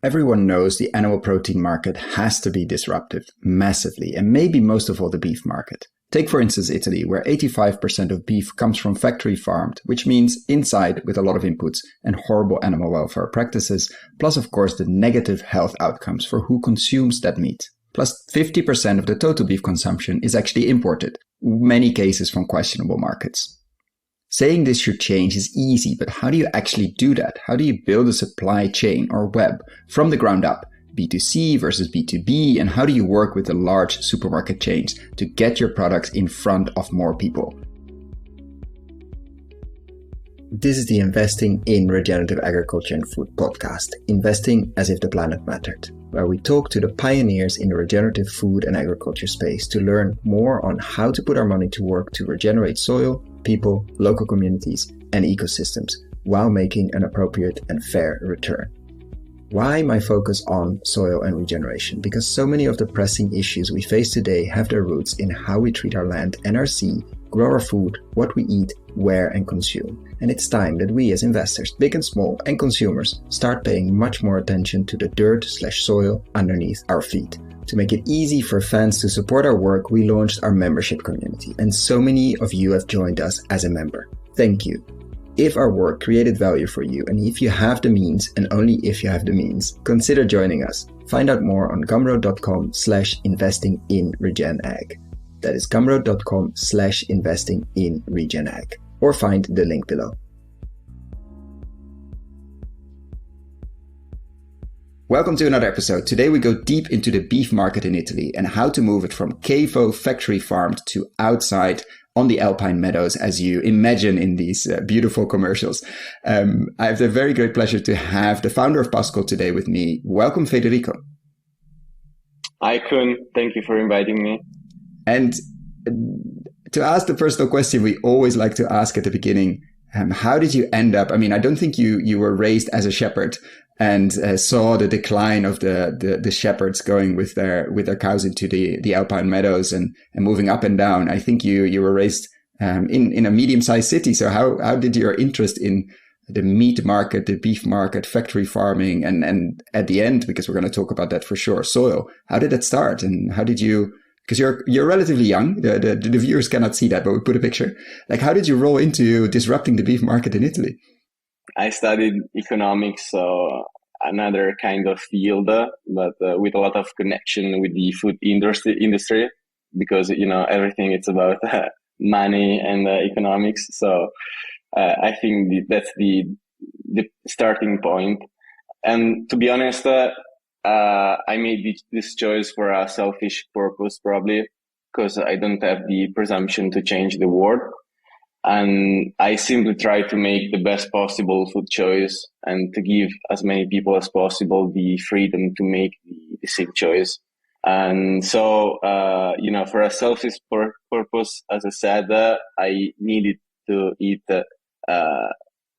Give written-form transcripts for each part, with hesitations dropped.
Everyone knows the animal protein market has to be disrupted massively, and maybe most of all the beef market. Take for instance Italy, where 85% of beef comes from factory farmed, which means inside with a lot of inputs and horrible animal welfare practices, plus of course the negative health outcomes for who consumes that meat. Plus 50% of the total beef consumption is actually imported, many cases from questionable markets. Saying this should change is easy, but how do you actually do that? How do you build a supply chain or web from the ground up, B2C versus B2B, and how do you work with the large supermarket chains to get your products in front of more people? This is the Investing in Regenerative Agriculture and Food podcast, Investing as if the planet mattered, where we talk to the pioneers in the regenerative food and agriculture space to learn more on how to put our money to work to regenerate soil, people, local communities, and ecosystems while making an appropriate and fair return. Why my focus on soil and regeneration? Because so many of the pressing issues we face today have their roots in how we treat our land and our sea, grow our food, what we eat, where and consume. And it's time that we as investors, big and small, and consumers start paying much more attention to the dirt/soil underneath our feet. To make it easy for fans to support our work, we launched our membership community, and so many of you have joined us as a member. Thank you. If our work created value for you, and if you have the means, and only if you have the means, consider joining us. Find out more on gumroad.com/investing-in-regen-ag. That is gumroad.com/investing-in-regen-ag. Or find the link below. Welcome to another episode. Today we go deep into the beef market in Italy and how to move it from CAFO factory farmed to outside on the Alpine meadows as you imagine in these beautiful commercials. I have the very great pleasure to have the founder of Pascol today with me. Welcome, Federico. Hi, Kun. Thank you for inviting me. And to ask the personal question we always like to ask at the beginning, how did you end up? I mean, I don't think you were raised as a shepherd and saw the decline of the shepherds going with their cows into the Alpine meadows and moving up and down. I think you were raised in a medium-sized city. So how did your interest in the meat market, the beef market, factory farming, and at the end, because we're going to talk about that for sure, soil, how did that start? And how did you, because you're relatively young, the viewers cannot see that, but we put a picture. Like, how did you roll into disrupting the beef market in Italy? I studied economics, so another kind of field, but with a lot of connection with the food industry, because everything it's about money and economics. So I think that's the starting point. And to be honest, I made this choice for a selfish purpose, probably because I don't have the presumption to change the world. And I simply try to make the best possible food choice and to give as many people as possible the freedom to make the same choice. And so, for a selfish purpose, as I said, I needed to eat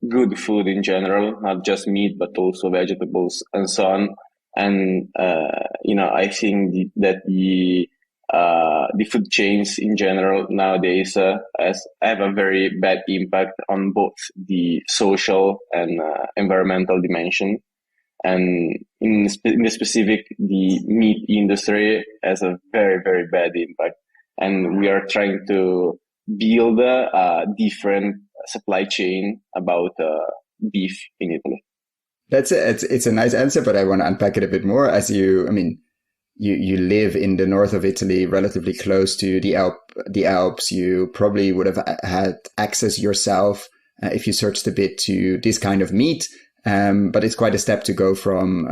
good food in general, not just meat, but also vegetables and so on. And, I think that the food chains in general nowadays have a very bad impact on both the social and environmental dimension. And in the specific, the meat industry has a very, very bad impact. And we are trying to build a different supply chain about beef in Italy. It's a nice answer, but I want to unpack it a bit more. You live in the north of Italy, relatively close to the Alps. You probably would have had access yourself, if you searched a bit, to this kind of meat. But it's quite a step to go from,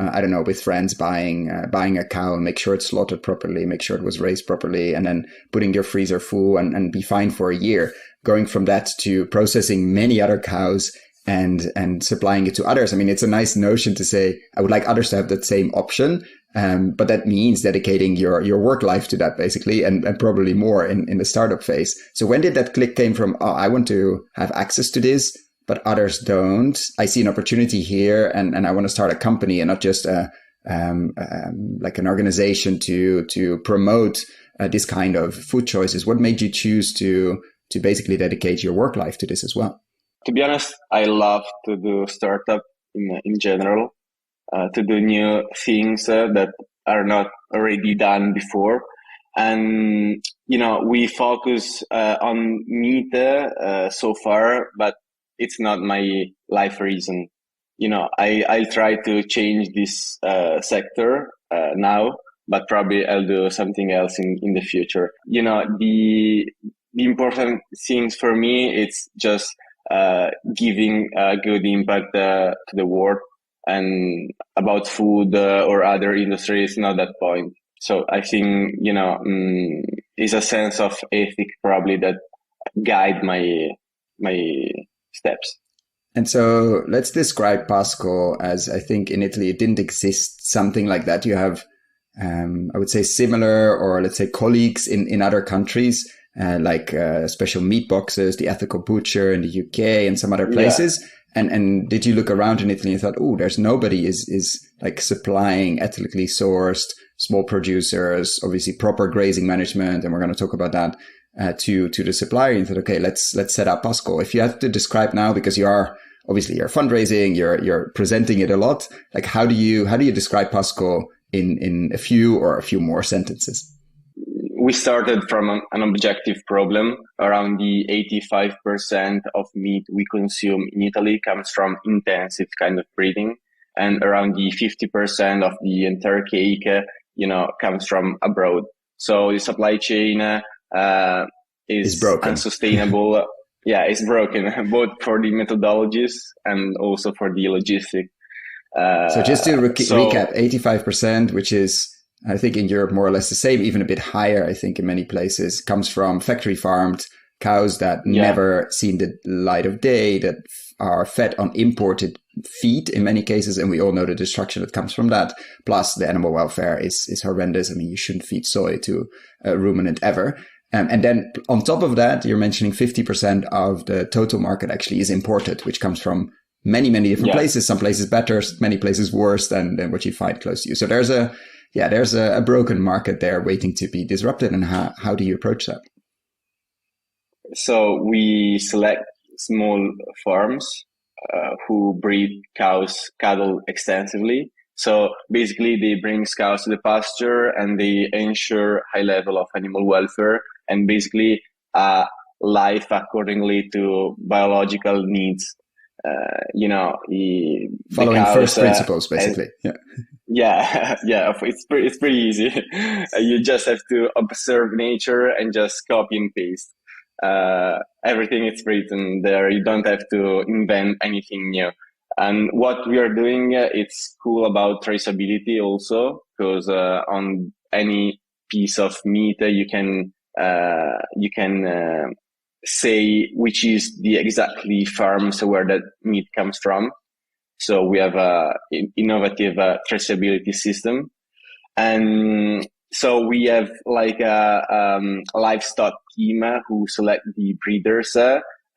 with friends buying a cow, make sure it's slaughtered properly, make sure it was raised properly, and then putting your freezer full and be fine for a year. Going from that to processing many other cows and supplying it to others. I mean, it's a nice notion to say, I would like others to have that same option. But that means dedicating your work life to that, basically, and probably more in the startup phase. So when did that click came from, I want to have access to this, but others don't. I see an opportunity here and I want to start a company and not just like an organization to promote this kind of food choices. What made you choose to basically dedicate your work life to this as well? To be honest, I love to do startup in general. to do new things that are not already done before. And we focus on meat so far, but it's not my life reason. I try to change this sector now, but probably I'll do something else in the future. The important things for me, it's just giving a good impact to the world, and about food or other industries, not that point. So I think, is a sense of ethic probably that guide my steps. And so let's describe Pascol as, I think in Italy, it didn't exist something like that. You have, I would say similar, or let's say colleagues in other countries, like special meat boxes, the Ethical Butcher in the UK and some other places. Yeah. And did you look around in Italy and thought, oh, there's nobody is like supplying ethically sourced small producers, obviously proper grazing management, and we're going to talk about that, to the supplier. And thought, okay, let's set up Pascol. If you have to describe now, because you're fundraising, you're presenting it a lot. Like how do you describe Pascol in a few more sentences? We started from an objective problem. Around the 85% of meat we consume in Italy comes from intensive kind of breeding, and around the 50% of the entire cake, comes from abroad. So the supply chain is broken, unsustainable. Yeah, it's broken, both for the methodologies and also for the logistic. So just to recap, 85%, which is, I think in Europe, more or less the same, even a bit higher, I think in many places, comes from factory farmed cows that never seen the light of day, that are fed on imported feed in many cases. And we all know the destruction that comes from that. Plus the animal welfare is horrendous. I mean, you shouldn't feed soy to a ruminant ever. And then on top of that, you're mentioning 50% of the total market actually is imported, which comes from many, many different places. Some places better, many places worse than what you find close to you. So there's a broken market there waiting to be disrupted. And how do you approach that? So we select small farms who breed cattle extensively. So basically they bring cows to the pasture and they ensure high level of animal welfare and basically life accordingly to biological needs. Following first principles, basically. Yeah. It's pretty easy. You just have to observe nature and just copy and paste. Everything is written there. You don't have to invent anything new. And what we are doing, it's cool about traceability also, because on any piece of meat, you can say which is the exactly farms where that meat comes from. So we have a innovative traceability system. And so we have like a livestock team who select the breeders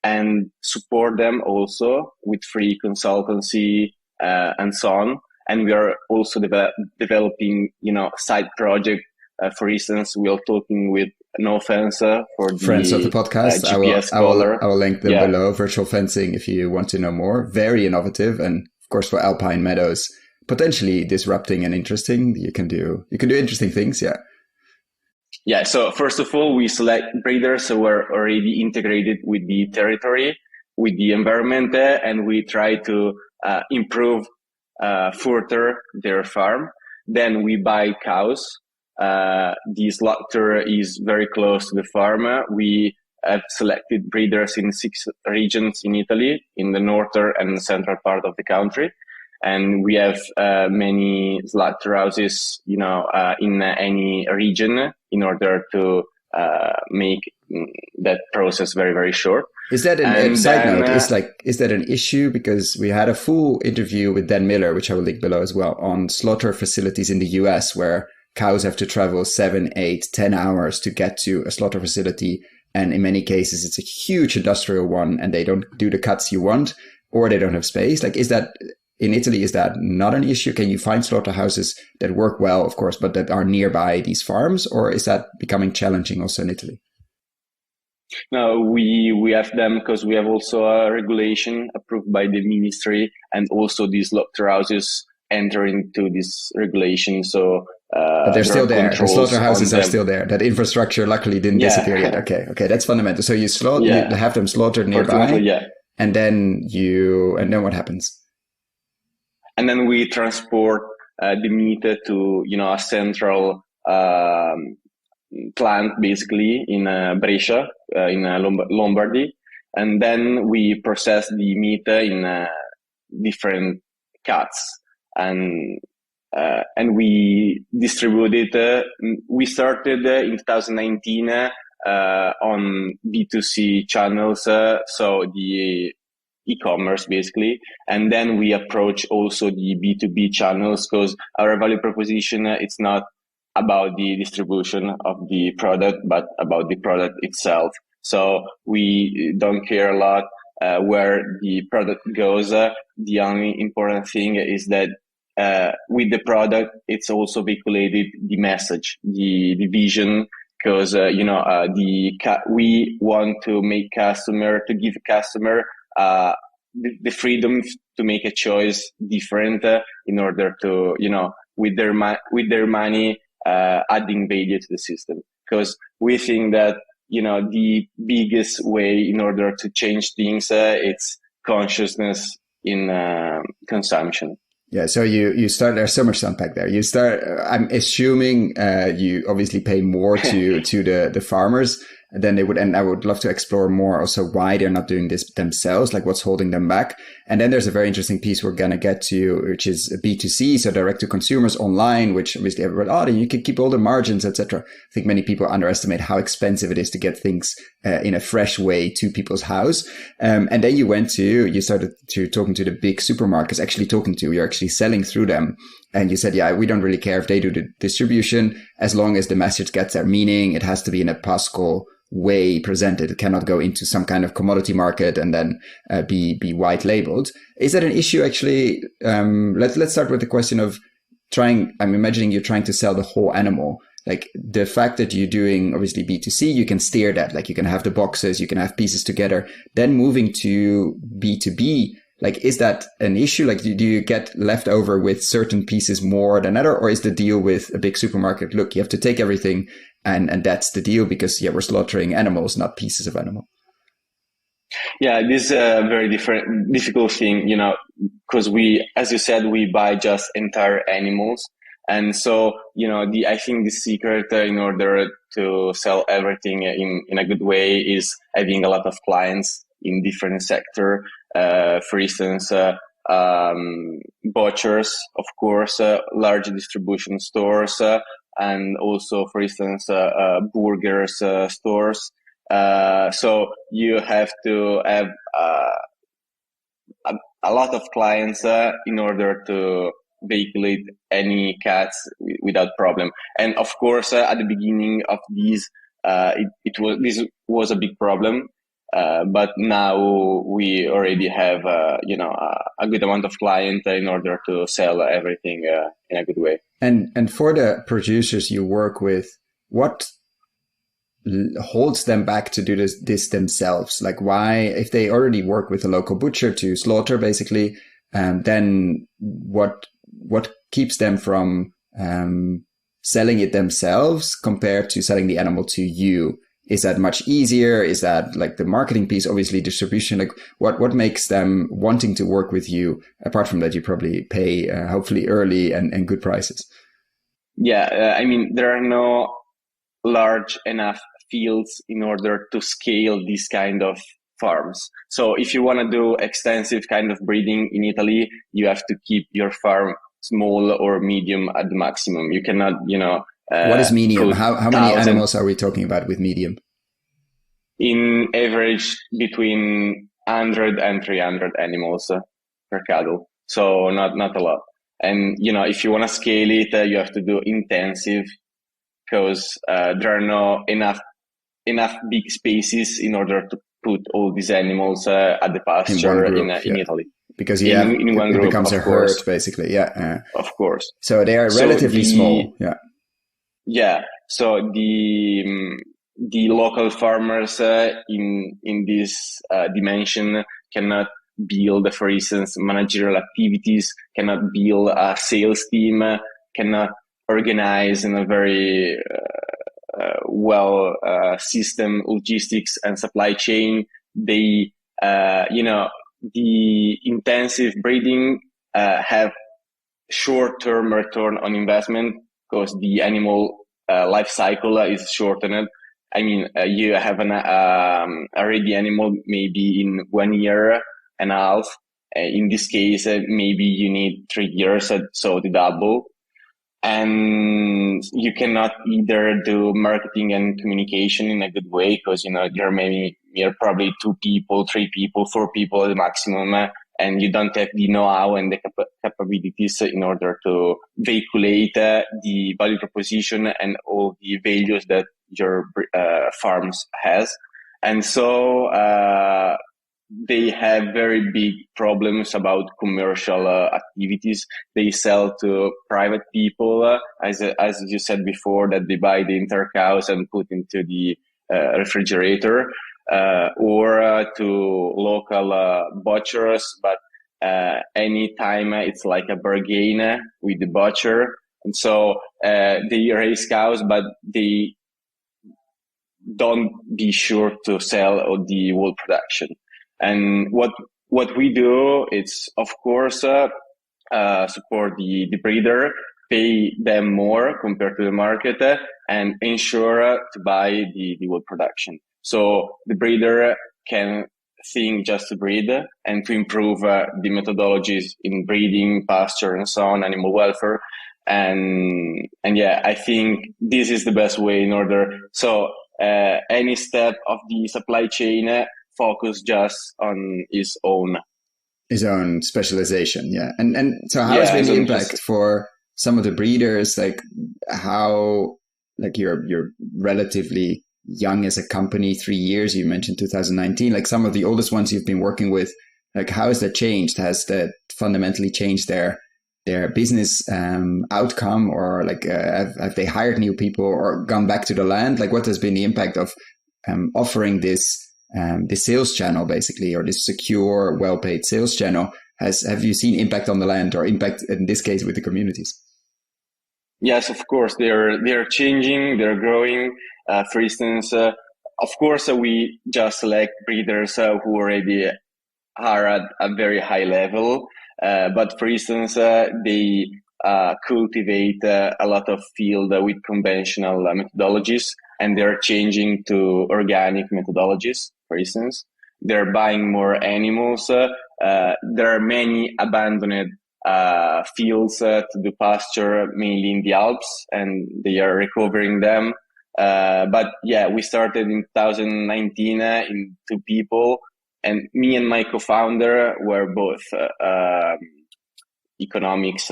and support them also with free consultancy and so on. And we are also developing, side project. For instance, we are talking with, no offense, for the friends of the podcast. GPS I will link them below. Virtual fencing, if you want to know more. Very innovative, and of course for alpine meadows, potentially disrupting and interesting. You can do interesting things. Yeah. So first of all, we select breeders who are already integrated with the territory, with the environment, and we try to improve further their farm. Then we buy cows. The slaughter is very close to the farm. We have selected breeders in 6 regions in Italy, in the northern and central part of the country. And we have many slaughterhouses, in any region in order to make that process very, very short. Is that a side note? Is that an issue? Because we had a full interview with Dan Miller, which I will link below as well, on slaughter facilities in the US, where cows have to travel 7, 8, 10 hours to get to a slaughter facility. And in many cases, it's a huge industrial one and they don't do the cuts you want, or they don't have space. Like, in Italy, is that not an issue? Can you find slaughterhouses that work well, of course, but that are nearby these farms? Or is that becoming challenging also in Italy? No, we have them because we have also a regulation approved by the ministry, and also these slaughterhouses enter into this regulation. So but they're still there. The slaughterhouses are still there. That infrastructure luckily didn't disappear yet. Okay, that's fundamental. So you have them slaughtered nearby, and then what happens? And then we transport the meat to a central plant, basically in Brescia, in Lombardy, and then we process the meat in different cuts, and we distribute it. We started in 2019 on B2C channels, so the e-commerce basically, and then we approach also the B2B channels, because our value proposition, it's not about the distribution of the product, but about the product itself. So we don't care a lot where the product goes. The only important thing is that with the product, it's also vehiculated the message, the vision, because we want to give customer the freedom to make a choice different in order to with their money adding value to the system, because we think that the biggest way in order to change things it's consciousness in consumption. Yeah, so you start. There's so much to unpack there. You start. I'm assuming you obviously pay more to the farmers than they would, and I would love to explore more also why they're not doing this themselves, like what's holding them back. And then there's a very interesting piece we're gonna get to, which is B2C, so direct to consumers online, which obviously everyone, then you can keep all the margins, etc. I think many people underestimate how expensive it is to get things in a fresh way to people's house. And then you started talking to the big supermarkets, you're actually selling through them. And you said, we don't really care if they do the distribution, as long as the message gets there, meaning it has to be in a Pascol way presented. It cannot go into some kind of commodity market and then be white labeled. Is that an issue actually? Let's start with the question of I'm imagining you're trying to sell the whole animal. Like the fact that you're doing obviously B2C, you can steer that. Like you can have the boxes, you can have pieces together. Then moving to B2B, like, is that an issue? Like, do you get left over with certain pieces more than other? Or is the deal with a big supermarket, look, you have to take everything and that's the deal because, we're slaughtering animals, not pieces of animal? Yeah, this is a very difficult thing, because as you said, we buy just entire animals. And so, I think the secret in order to sell everything in a good way is having a lot of clients in different sector. For instance, butchers, of course, large distribution stores, and also, for instance, burgers stores. So you have to have a lot of clients in order to vehiculate any cuts without problem. And of course, at the beginning of this was a big problem. But now we already have, a good amount of clients in order to sell everything in a good way. And for the producers you work with, what holds them back to do this themselves? Like why, if they already work with a local butcher to slaughter basically, then what keeps them from selling it themselves compared to selling the animal to you? Is that much easier? Is that like the marketing piece, obviously distribution? Like what makes them wanting to work with you? Apart from that, you probably pay hopefully early and good prices. Yeah, there are no large enough fields in order to scale this kind of farms. So if you want to do extensive kind of breeding in Italy, you have to keep your farm small or medium at the maximum. You cannot, what is medium? How many animals are we talking about with medium? In average, between 100 and 300 animals per cattle. So not a lot. And, if you want to scale it, you have to do intensive, because there are no enough big spaces in order to put all these animals at the pasture in Italy. Because it becomes a herd, basically. Yeah. Of course. So they are relatively small. Yeah. Yeah. So the local farmers in this dimension cannot build, for instance, managerial activities, cannot build a sales team, cannot organize in a very well system, logistics and supply chain. They, the intensive breeding have short-term return on investment because the animal life cycle is shortened. I mean, you have an a ready animal maybe in 1 year and a half. In this case, maybe you need 3 years, so the double. And you cannot either do marketing and communication in a good way because, you're probably 2 people, 3 people, 4 people at the maximum, and you don't have the know-how and the capabilities in order to vehiculate the value proposition and all the values that your farms has. And so they have very big problems about commercial activities. They sell to private people, as you said before, that they buy the entire cows and put into the refrigerator, or to local butchers. But anytime it's like a bargain with the butcher. And so they raise cows, but they don't be sure to sell the wool production. And what we do is, of course, support the breeder, pay them more compared to the market, and ensure to buy the wool production. So the breeder can think just to breed and to improve the methodologies in breeding, pasture, and so on, animal welfare. And yeah, I think this is the best way in order. So any step of the supply chain focus just on his own specialization. Yeah. And so how has been the impact for some of the breeders? Like how, like you're relatively young as a company, 3 years, you mentioned 2019, like some of the oldest ones you've been working with, like how has that changed? Has that fundamentally changed their business outcome, or like have they hired new people or gone back to the land? Like what has been the impact of offering this sales channel basically, or this secure, well-paid sales channel? Have you seen impact on the land, or impact in this case with the communities? Yes, of course, they're changing, they're growing. For instance, of course, we just select breeders who already are at a very high level. But for instance, they cultivate a lot of field with conventional methodologies, and they're changing to organic methodologies. For instance, they're buying more animals. There are many abandoned fields to do pasture, mainly in the Alps, and they are recovering them. But yeah, we started in 2019 in 2 people, and me and my co-founder were both economics,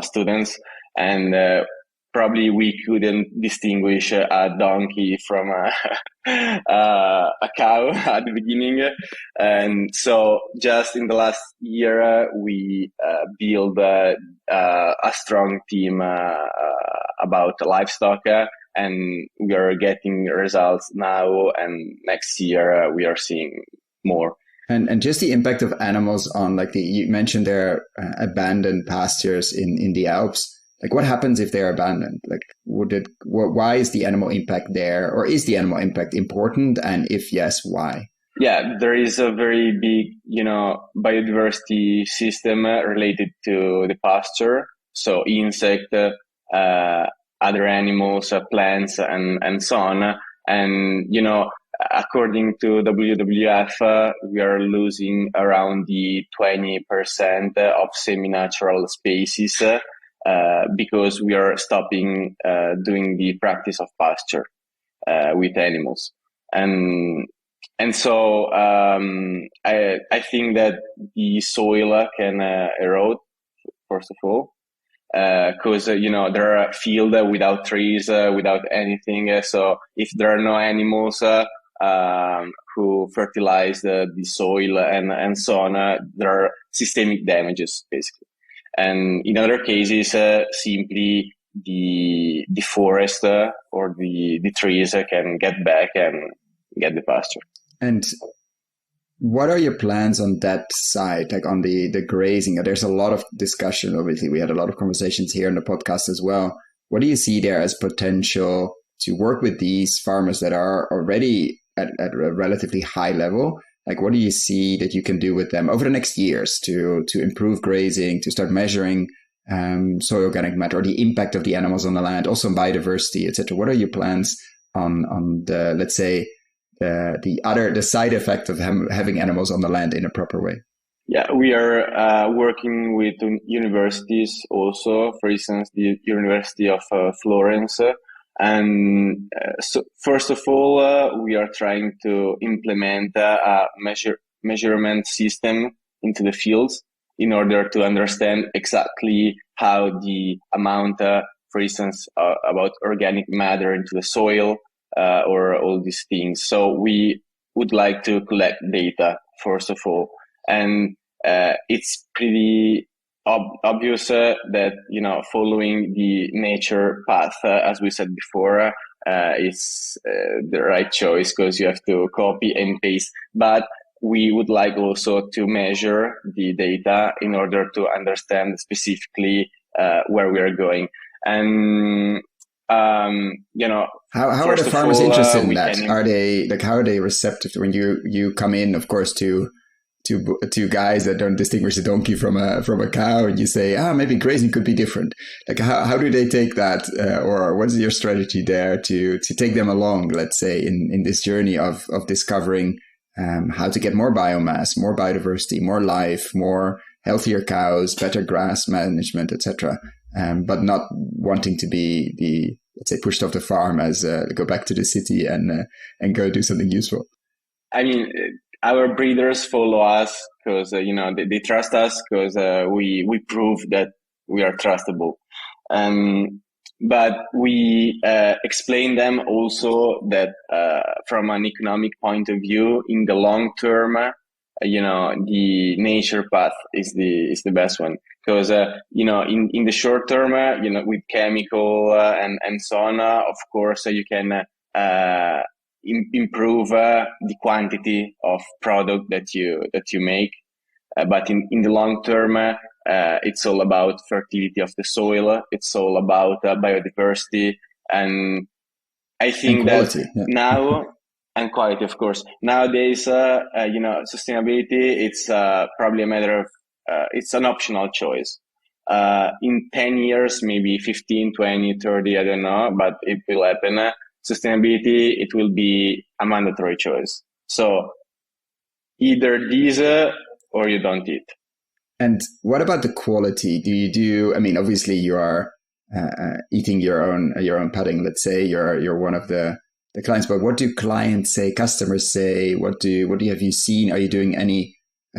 students, and probably we couldn't distinguish a donkey from a cow at the beginning. And so just in the last year, we built a strong team about livestock, and we are getting results now, and next year we are seeing more. And just the impact of animals on, like, you mentioned there are abandoned pastures in the Alps. Like, what happens if they're abandoned? Like, why is the animal impact there, or is the animal impact important? And if yes, why? Yeah, there is a very big, biodiversity system related to the pasture. So insect, other animals, plants, and so on. And, according to WWF, we are losing around the 20% of semi-natural species because we are stopping doing the practice of pasture with animals. And so I think that the soil can erode, first of all, because there are fields without trees, without anything. So if there are no animals who fertilize the soil and so on, there are systemic damages basically. And in other cases, simply the forest or the trees can get back and get the pasture. And what are your plans on that side, like on the grazing? There's a lot of discussion. Obviously, we had a lot of conversations here in the podcast as well. What do you see there as potential to work with these farmers that are already at a relatively high level? Like, what do you see that you can do with them over the next years to improve grazing, to start measuring soil organic matter, or the impact of the animals on the land, also biodiversity, etc.? What are your plans on the, let's say, the side effect of having animals on the land in a proper way? Yeah, we are working with universities also, for instance, the University of Florence. And so first of all, we are trying to implement a measurement system into the fields in order to understand exactly how the amount, for instance, about organic matter into the soil, or all these things. So we would like to collect data, first of all. And it's pretty obvious that, following the nature path, as we said before, is the right choice, because you have to copy and paste. But we would like also to measure the data in order to understand specifically where we are going. And how are the farmers interested in that? How are they receptive when you come in, of course, to guys that don't distinguish a donkey from a cow, and you say, maybe grazing could be different? Like, how do they take that, or what's your strategy there to take them along, let's say, in this journey of discovering how to get more biomass, more biodiversity, more life, more healthier cows, better grass management, etc., but not wanting to be let's say, pushed off the farm as go back to the city and go do something useful? I mean, our breeders follow us because they trust us, because we prove that we are trustable. But we explain them also that from an economic point of view, in the long term, the nature path is the best one, because in the short term, with chemical and so on, of course you can improve the quantity of product that you make, but in the long term, it's all about fertility of the soil. It's all about biodiversity, and I think quality, that now. And quality, of course. Nowadays, sustainability, it's probably a matter of, it's an optional choice. In 10 years, maybe 15, 20, 30, I don't know, but it will happen. Sustainability, it will be a mandatory choice. So either these or you don't eat. And what about the quality? I mean, obviously you are eating your own pudding, let's say, you're one of the clients, but what do clients say, customers say? What have you seen? Are you doing any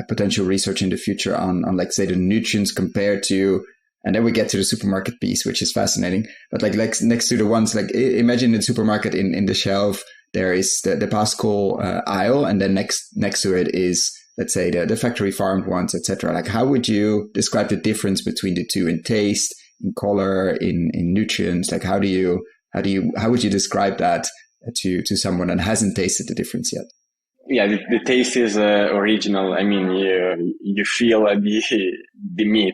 potential research in the future on like, say, the nutrients compared to, and then we get to the supermarket piece, which is fascinating, but like next to the ones, like imagine the supermarket in the shelf, there is the Pascol aisle, and then next to it is, let's say, the factory farmed ones, etc. Like, how would you describe the difference between the two in taste, in color, in nutrients? Like, how would you describe that to someone that hasn't tasted the difference yet? Yeah, the taste is original. I mean, you feel the meat,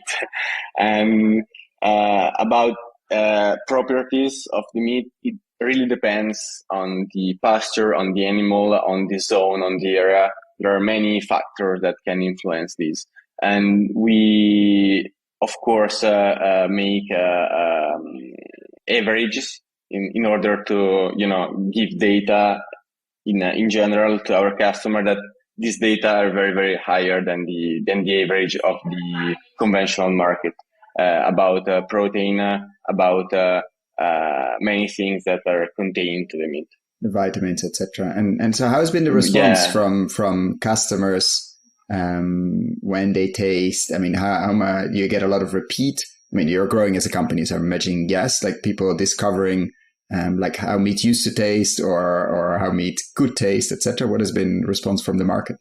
and about properties of the meat, it really depends on the pasture, on the animal, on the zone, on the area. There are many factors that can influence this, and we, of course, make averages in order to give data in general to our customer, that these data are very, very higher than the average of the conventional market, about protein, about many things that are contained to the meat, the vitamins, etc. And so, how has been the response from customers when they taste? I mean, how do you get a lot of repeat? I mean, you're growing as a company, so I'm imagining, yes, like people discovering like how meat used to taste, or how meat could taste, etc. What has been response from the market?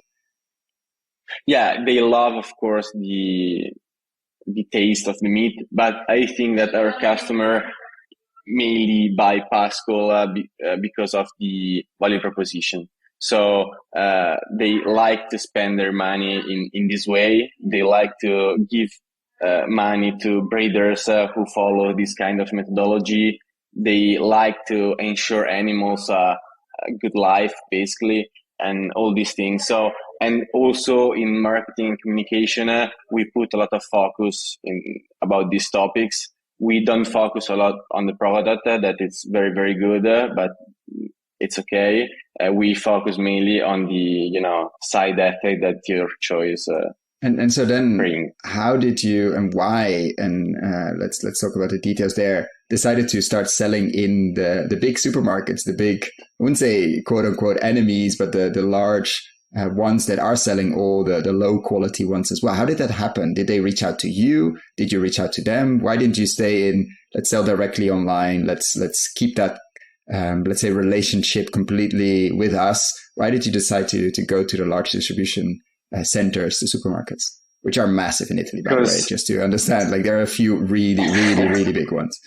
Yeah, they love, of course, the taste of the meat, but I think that our customer mainly buy Pascol because of the value proposition. So they like to spend their money in this way. They like to give money to breeders who follow this kind of methodology. They like to ensure animals a good life, basically, and all these things. So, and also in marketing and communication, we put a lot of focus in about these topics. We don't focus a lot on the product that it's very, very good, but it's okay. We focus mainly on the, side effect that your choice and so then bring. how did you and why, and let's talk about the details there, decided to start selling in the big supermarkets, the big, I wouldn't say quote unquote enemies, but the large ones that are selling all the low quality ones as well? How did that happen? Did they reach out to you? Did you reach out to them? Why didn't you stay in, let's sell directly online, let's keep that let's say relationship completely with us? Why did you decide to go to the large distribution centers, the supermarkets, which are massive in Italy, by the way, just to understand? Like there are a few really, really, really big ones.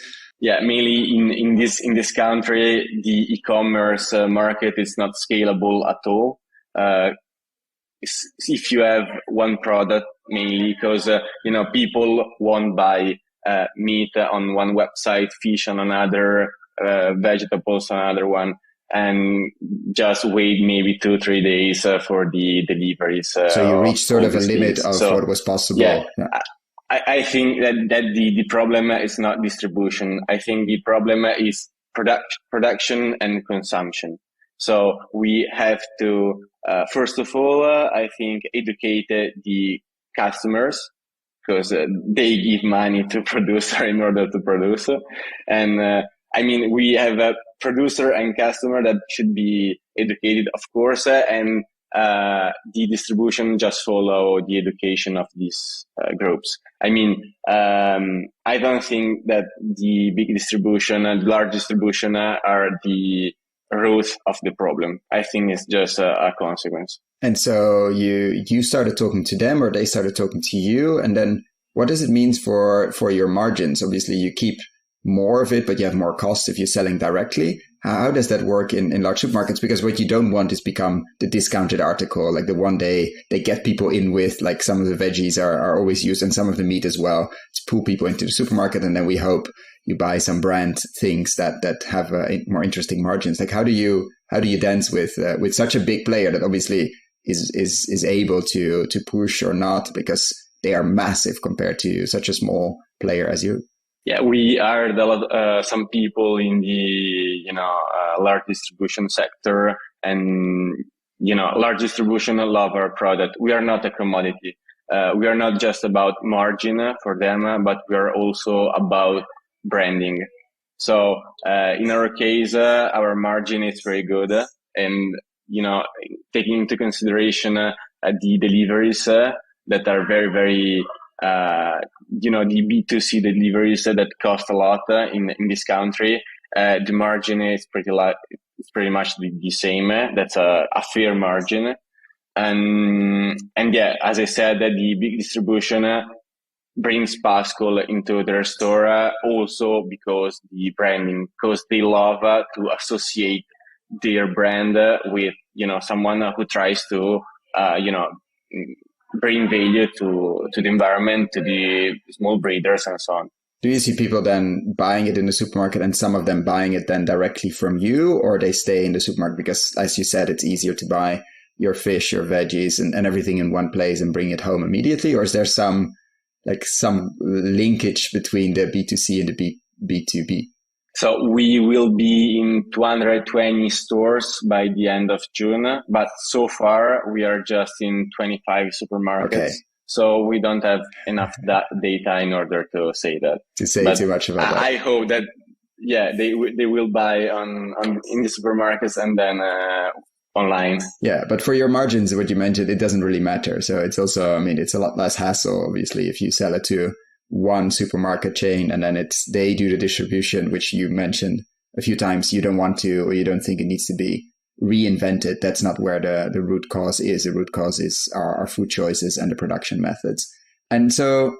Yeah, mainly in this country, the e-commerce market is not scalable at all. If you have one product, mainly because people won't buy meat on one website, fish on another, vegetables on another one, and just wait maybe 2-3 days for the deliveries. So you reached sort of a limit of what was possible. Yeah. I think that the problem is not distribution. I think the problem is production and consumption. So we have to, first of all, I think, educate the customers, because they give money to producer in order to produce. And we have a producer and customer that should be educated, of course, and the distribution just follow the education of these groups. I don't think that the big distribution and large distribution are the root of the problem. I think it's just a consequence. And so you started talking to them, or they started talking to you, and then what does it mean for your margins? Obviously, you keep more of it, but you have more costs if you're selling directly. How does that work in large supermarkets? Because what you don't want is become the discounted article, like the one day they get people in with, like, some of the veggies are always used and some of the meat as well, to pull people into the supermarket. And then we hope you buy some brand things that have more interesting margins. Like, how do you dance with such a big player that obviously is able to push or not, because they are massive compared to such a small player as you? Yeah, we are some people in the large distribution sector, and large distribution love our product. We are not a commodity. We are not just about margin for them, but we are also about branding. So in our case, our margin is very good, and taking into consideration the deliveries that are very, very the B2C deliveries that cost a lot in this country, the margin is pretty much the same. That's a fair margin. And yeah, as I said, the big distribution brings Pascol into their store also because the branding, because they love to associate their brand with someone who tries to bring value to the environment, to the small breeders, and so on. Do you see people then buying it in the supermarket and some of them buying it then directly from you, or they stay in the supermarket because, as you said, it's easier to buy your fish, your veggies, and everything in one place and bring it home immediately? Or is there some linkage between the B2C and the B2B? So we will be in 220 stores by the end of June, but so far we are just in 25 supermarkets. Okay. So we don't have enough data in order to say that. To say too much about that. I hope that, they will buy in the supermarkets and then online. Yeah, but for your margins, what you mentioned, it doesn't really matter. So it's also, it's a lot less hassle, obviously, if you sell it to one supermarket chain and then they do the distribution, which you mentioned a few times. You don't want to, or you don't think it needs to be reinvented. That's not where the root cause is. The root cause is our food choices and the production methods. And so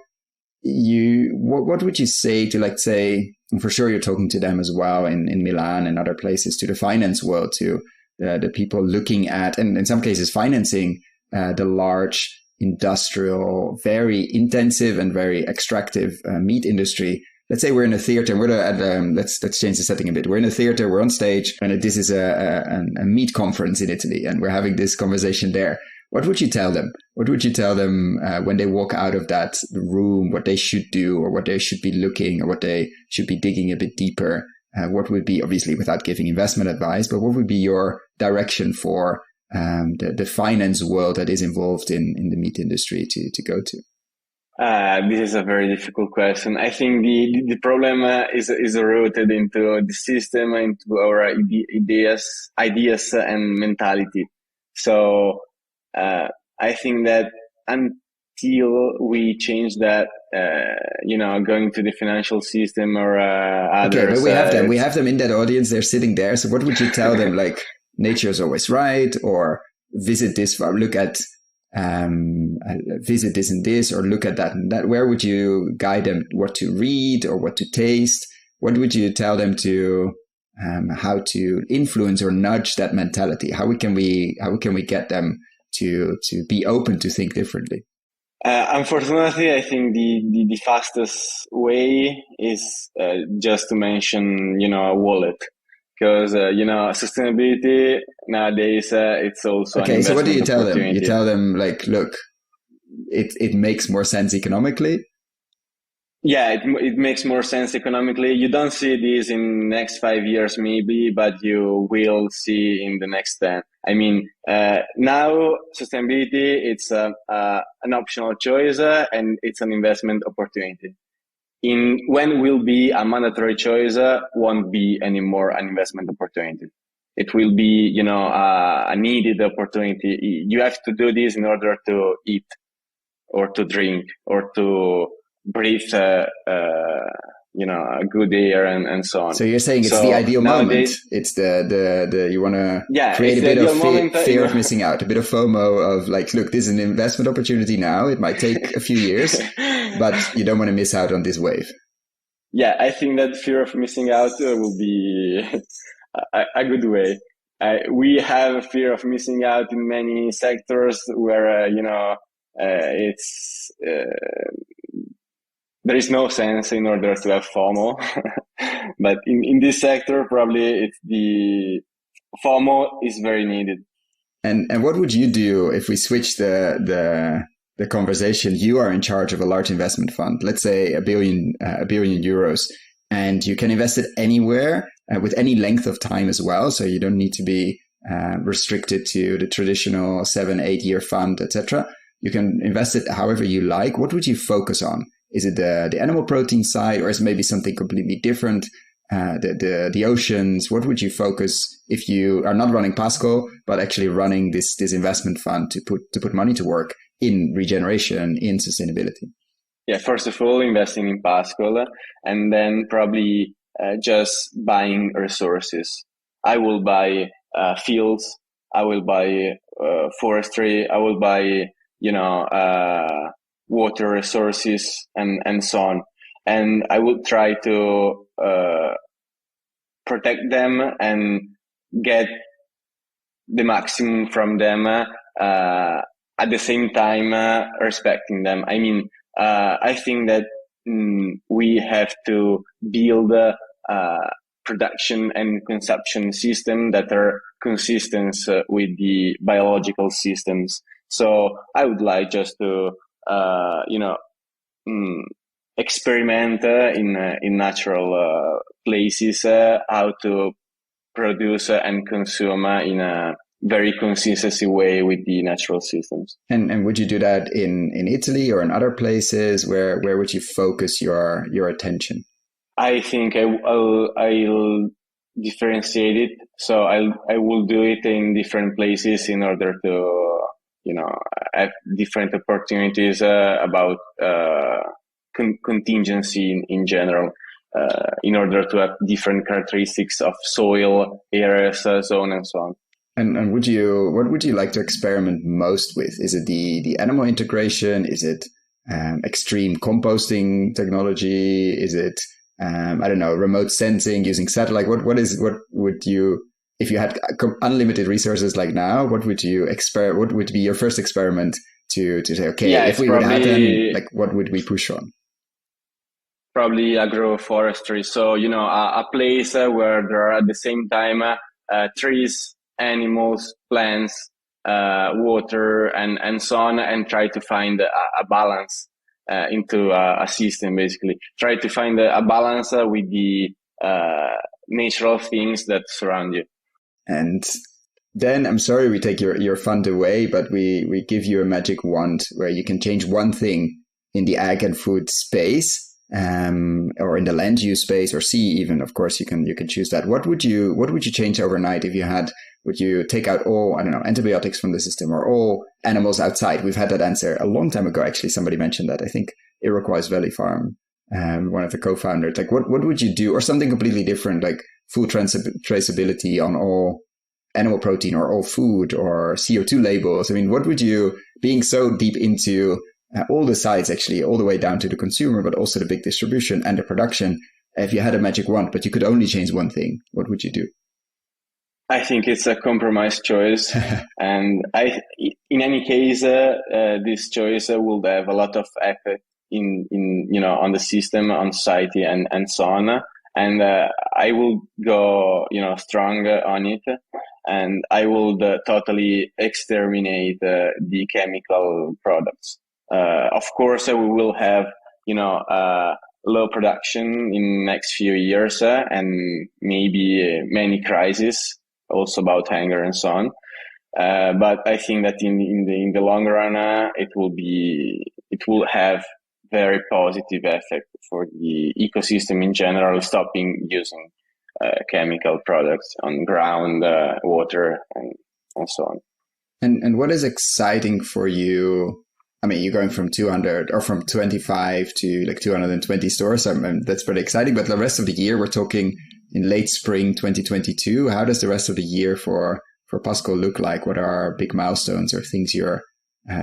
what would you say to, like, say, and for sure you're talking to them as well in Milan and other places, to the finance world, to the people looking at, and in some cases financing the large industrial, very intensive and very extractive meat industry. Let's say we're in a theater, and let's change the setting a bit. We're in a theater, we're on stage, and this is a meat conference in Italy, and we're having this conversation there. What would you tell them? What would you tell them when they walk out of that room, what they should do, or what they should be looking, or what they should be digging a bit deeper? What would be, obviously without giving investment advice, but what would be your direction for the finance world that is involved in the meat industry to go to? This is a very difficult question. I think the problem is rooted into the system, into our ideas and mentality. So I think that until we change that, going to the financial system or others. Okay, but we have them in that audience. They're sitting there. So what would you tell them? Like, nature is always right, or visit this, look at, visit this and this, or look at that and that. Where would you guide them what to read or what to taste? What would you tell them to, how to influence or nudge that mentality? How can we get them to be open to think differently? Unfortunately, I think the fastest way is just to mention, a wallet. Because, sustainability nowadays, it's also okay. So what do you tell them? You tell them, like, look, it makes more sense economically. Yeah, it makes more sense economically. You don't see this in the next 5 years, maybe, but you will see in the next 10. I mean, now sustainability, it's an optional choice and it's an investment opportunity. When will be a mandatory choice, won't be anymore an investment opportunity. It will be, a needed opportunity. You have to do this in order to eat or to drink or to breathe, a good air and so on. So you're saying it's the ideal moment. It's the you want to create a bit of fear of missing out, a bit of FOMO of like, look, this is an investment opportunity now. It might take a few years, but you don't want to miss out on this wave. Yeah, I think that fear of missing out will be a good way. We have a fear of missing out in many sectors where, it's... there is no sense in order to have FOMO, but in this sector, probably the FOMO is very needed. And what would you do if we switch the conversation? You are in charge of a large investment fund, let's say a billion euros, and you can invest it anywhere with any length of time as well. So you don't need to be restricted to the traditional 7-8 year fund, etc. You can invest it however you like. What would you focus on? Is it the animal protein side, or is it maybe something completely different? The oceans. What would you focus if you are not running Pascol, but actually running this investment fund to put money to work in regeneration, in sustainability? Yeah, first of all, investing in Pascol, and then probably just buying resources. I will buy fields. I will buy forestry. I will buy water resources and so on. And I would try to protect them and get the maximum from them at the same time respecting them. I mean, I think that we have to build a production and consumption system that are consistent with the biological systems. So I would like just to experiment in natural places how to produce and consume in a very consistency way with the natural systems. And would you do that in Italy or in other places? Where would you focus your attention? I think I'll differentiate it. So I will do it in different places in order to have different opportunities about contingency in general, in order to have different characteristics of soil, areas, zone, and so on. And what would you like to experiment most with? Is it the animal integration? Is it extreme composting technology? Is it I don't know, remote sensing using satellite? What would you if you had unlimited resources like now, what would you what would be your first experiment to say, okay, Yeah, if we would have them, like what would we push on? Probably agroforestry. So, a place where there are at the same time trees, animals, plants, water, and so on, and try to find a balance into a system, basically. Try to find a balance with the natural things that surround you. And then I'm sorry we take your fund away, but we give you a magic wand where you can change one thing in the ag and food space, or in the land use space, or C even. Of course, you can choose that. What would you change overnight if you had? Would you take out all, I don't know, antibiotics from the system, or all animals outside? We've had that answer a long time ago. Actually, somebody mentioned that. I think Iroquois Valley Farm, one of the co-founders. Like, what would you do, or something completely different, like food traceability on all animal protein or all food, or CO2 labels? I mean, what would you, being so deep into all the sides, actually, all the way down to the consumer, but also the big distribution and the production, if you had a magic wand, but you could only change one thing, what would you do? I think it's a compromise choice. And in any case, this choice will have a lot of effect in on the system, on society, and so on. And I will go, strong on it. And I will totally exterminate the chemical products. Of course, we will have, low production in next few years, and maybe many crises, also about hunger and so on. But I think that in the long run, it will have very positive effect for the ecosystem in general, stopping using chemical products on ground, water, and so on. And what is exciting for you? I mean, you're going from 200 or from 25 to like 220 stores. That's pretty exciting. But the rest of the year, we're talking in late spring 2022. How does the rest of the year for Pascol look like? What are big milestones or things you're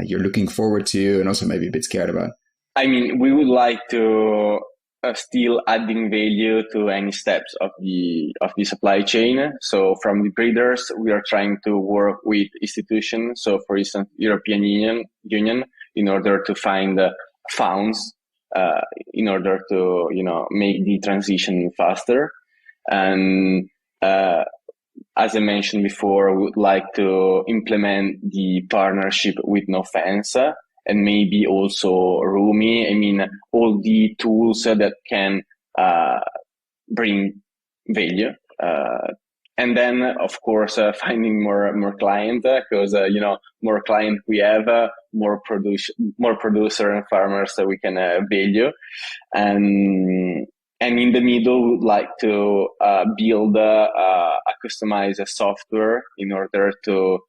looking forward to, and also maybe a bit scared about? I mean, we would like to still adding value to any steps of the supply chain. So from the breeders, we are trying to work with institutions. So for instance, European Union, in order to find funds, in order to make the transition faster. And as I mentioned before, we would like to implement the partnership with No Fence, and maybe also Rumi. I mean, all the tools that can bring value. And then, of course, finding more clients, because more clients we have, more producer and farmers that we can value. And in the middle, we would like to build a customized software in order to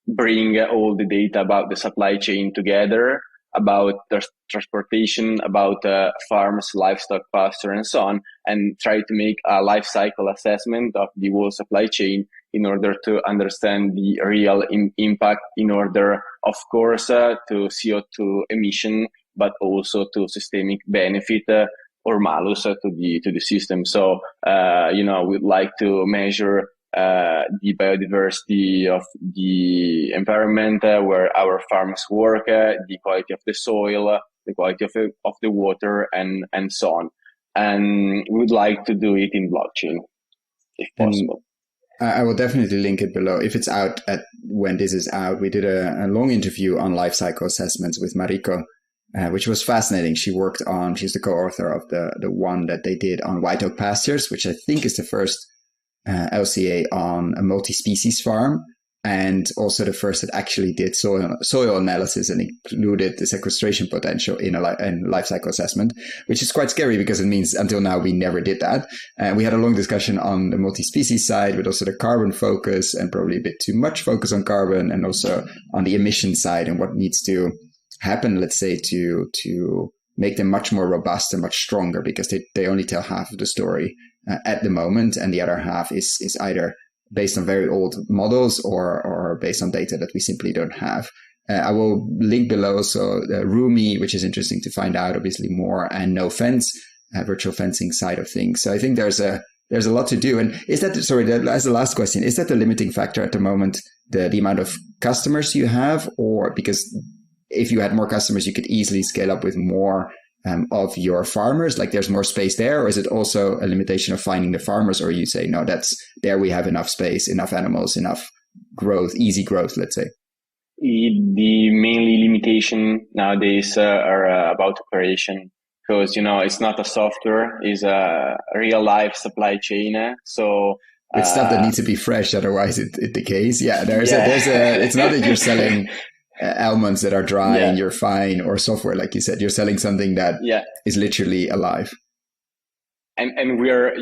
bring all the data about the supply chain together, about the transportation, about farms, livestock, pasture, and so on, and try to make a life cycle assessment of the whole supply chain in order to understand the real impact, in order, of course, to CO2 emission, but also to systemic benefit or malus to the system. So, we'd like to measure the biodiversity of the environment where our farms work, the quality of the soil, the quality of the water, and so on. And we would like to do it in blockchain, if possible. I will definitely link it below. If it's out when this is out, we did a long interview on life cycle assessments with Mariko, which was fascinating. She's the co-author of the one that they did on white oak pastures, which I think is the first LCA on a multi-species farm, and also the first that actually did soil analysis and included the sequestration potential in life cycle assessment, which is quite scary because it means until now we never did that. We had a long discussion on the multi-species side, but also the carbon focus, and probably a bit too much focus on carbon, and also on the emission side and what needs to happen, let's say, to make them much more robust and much stronger, because they only tell half of the story at the moment, and the other half is either based on very old models or based on data that we simply don't have. I will link below so Rumi, which is interesting to find out obviously more, and No Fence, virtual fencing side of things. So I think there's a there's a lot to do. And is that, sorry, as the last question, is that the limiting factor at the moment, the amount of customers you have? Or because if you had more customers, you could easily scale up with more of your farmers, like there's more space there? Or is it also a limitation of finding the farmers? Or you say, no, there we have enough space, enough animals, enough growth, easy growth, let's say? The mainly limitation nowadays are about operation, because it's not a software, it's a real life supply chain. So it's stuff that needs to be fresh, otherwise it decays. Yeah, it's not that you're selling almonds that are dry and you're fine, or software, like you said. You're selling something that is literally alive. And we're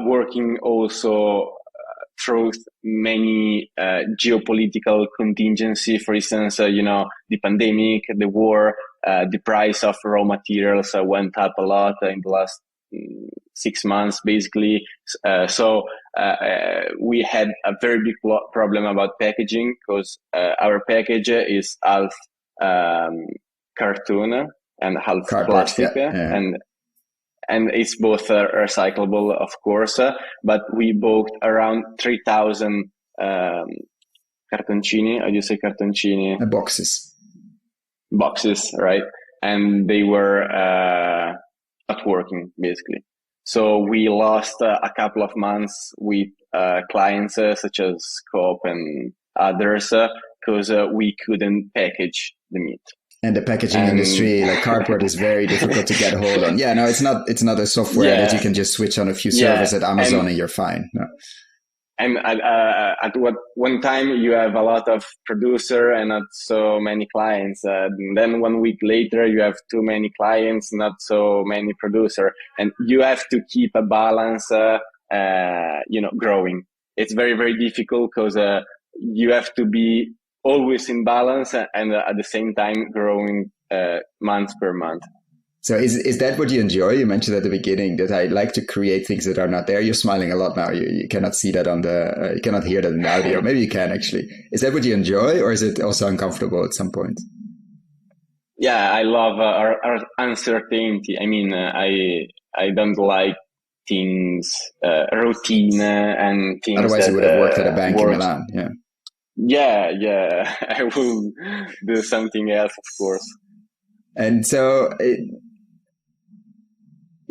working also through many geopolitical contingency. For instance, the pandemic, the war, the price of raw materials went up a lot in the last 6 months, basically. So we had a very big problem about packaging, because our package is half cartoon and half cardboard, plastic, and it's both recyclable, of course, but we bought around 3,000 cartoncini. How do you say cartoncini? Boxes, right? And they were not working, basically. So we lost a couple of months with clients such as Coop and others, because we couldn't package the meat. And the packaging industry, like cardboard, is very difficult to get a hold on. Yeah, no, it's not a software that you can just switch on a few servers at Amazon and you're fine. No. And at one time you have a lot of producer and not so many clients. Then 1 week later you have too many clients, not so many producer, and you have to keep a balance. Growing. It's very, very difficult, because you have to be always in balance and at the same time growing month per month. So is that what you enjoy? You mentioned at the beginning that I like to create things that are not there. You're smiling a lot now. You cannot see that you cannot hear that in the audio. Maybe you can actually. Is that what you enjoy, or is it also uncomfortable at some point? Yeah, I love our uncertainty. I mean, I don't like things, routine and things. Otherwise, you would have worked at a bank in Milan. Yeah. I will do something else, of course. And so,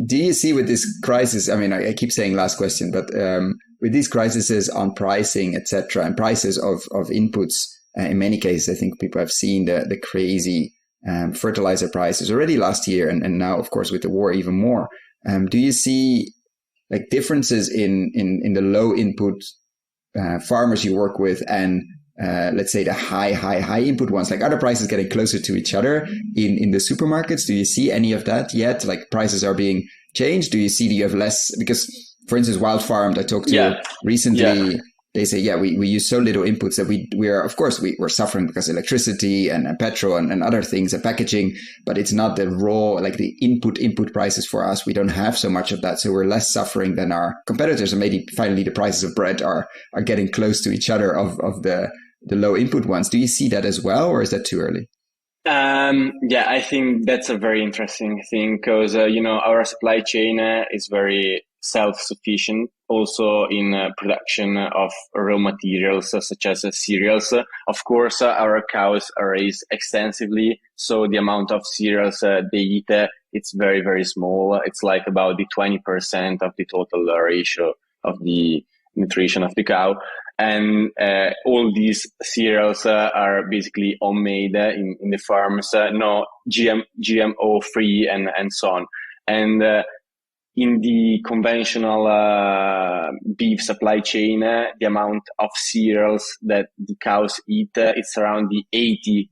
do you see with this crisis? I mean, I keep saying last question, but with these crises on pricing, etc., and prices of inputs, in many cases, I think people have seen the crazy fertilizer prices already last year, and now, of course, with the war, even more. Do you see like differences in the low input farmers you work with and let's say the high input ones? Like, are the prices getting closer to each other in the supermarkets? Do you see any of that yet? Like, prices are being changed? Do you have less? Because, for instance, Wild Farmed, I talked to recently, they say, we use so little inputs that we are, of course, we're suffering because electricity and petrol and other things and packaging, but it's not the raw, like the input prices for us. We don't have so much of that. So we're less suffering than our competitors. And maybe finally the prices of bread are getting close to each other of the low input ones. Do you see that as well, or is that too early? I think that's a very interesting thing, because, our supply chain is very self-sufficient also in production of raw materials such as cereals. Of course, our cows are raised extensively, so the amount of cereals they eat, it's very, very small. It's like about the 20% of the total ratio of the nutrition of the cow. And all these cereals are basically homemade in the farms, no GMO free and so on. And in the conventional beef supply chain, the amount of cereals that the cows eat, it's around the 80%.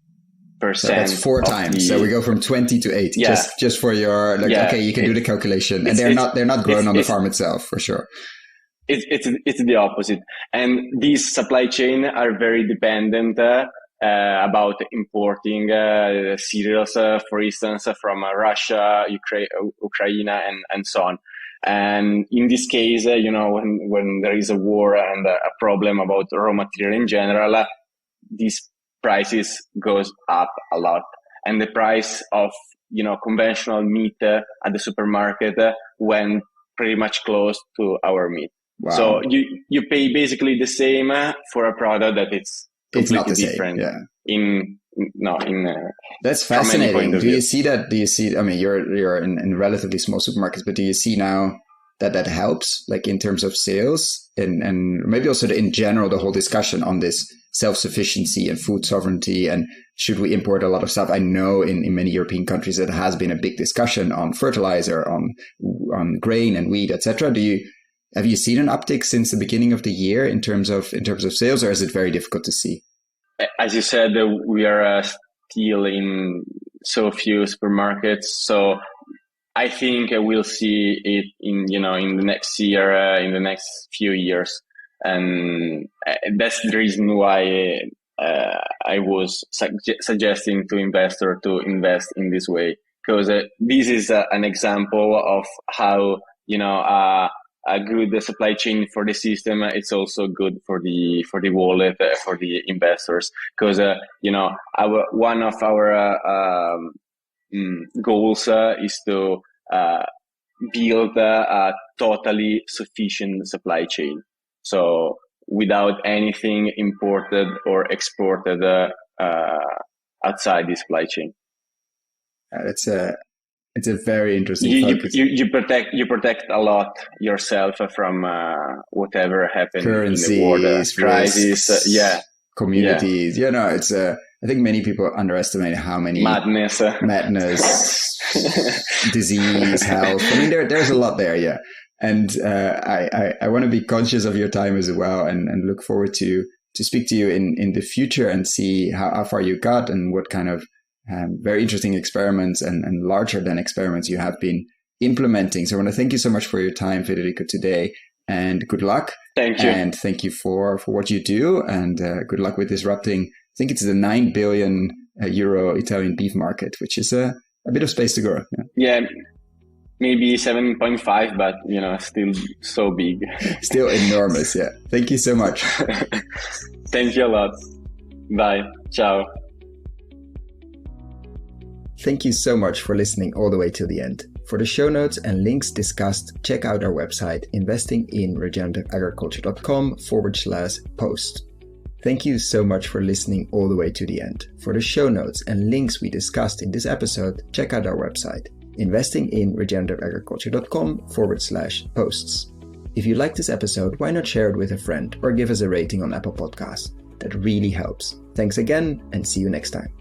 So that's 4 times. So we go from 20 to 80. Yeah. Just for your okay, you can do the calculation. And they're not grown on the farm itself, for sure. It's the opposite. And these supply chain are very dependent about importing cereals, for instance, from Russia, Ukraine, and so on. And in this case, when there is a war and a problem about raw material in general, these prices goes up a lot. And the price of, conventional meat at the supermarket went pretty much close to our meat. Wow. So you pay basically the same for a product that it's not the different. Same. That's from any fascinating. point of Do view. you see that? I mean, you're in relatively small supermarkets, but do you see now that helps, like in terms of sales and maybe also in general, the whole discussion on this self-sufficiency and food sovereignty, and should we import a lot of stuff? I know in many European countries there has been a big discussion on fertilizer, on grain and wheat, etc. Have you seen an uptick since the beginning of the year in terms of sales, or is it very difficult to see? As you said, we are still in so few supermarkets, so I think we'll see it in the next year, in the next few years, and that's the reason why I was suggesting to investor to invest in this way, because this is an example of how a good supply chain for the system. It's also good for the wallet, for the investors, because one of our goals is to build a totally sufficient supply chain. So without anything imported or exported outside the supply chain. It's a very interesting focus. You protect a lot yourself from whatever happened Currencies, in the world, crisis, communities. Yeah. It's I think many people underestimate how many madness, disease, health. I mean, there's a lot there, yeah. And I want to be conscious of your time as well, and look forward to speak to you in the future and see how far you got and what kind of very interesting experiments and larger than experiments you have been implementing. So I want to thank you so much for your time, Federico, today, and good luck. Thank you. And thank you for what you do, and good luck with disrupting, I think it's the 9 billion euro Italian beef market, which is a bit of space to grow. Yeah, maybe 7.5, but still so big. Still enormous, yeah. Thank you so much. Thank you a lot. Bye. Ciao. Thank you so much for listening all the way till the end. For the show notes and links discussed, check out our website, investinginregenerativeagriculture.com/post. Thank you so much for listening all the way to the end. For the show notes and links we discussed in this episode, check out our website, investinginregenerativeagriculture.com/posts. If you like this episode, why not share it with a friend or give us a rating on Apple Podcasts? That really helps. Thanks again, and see you next time.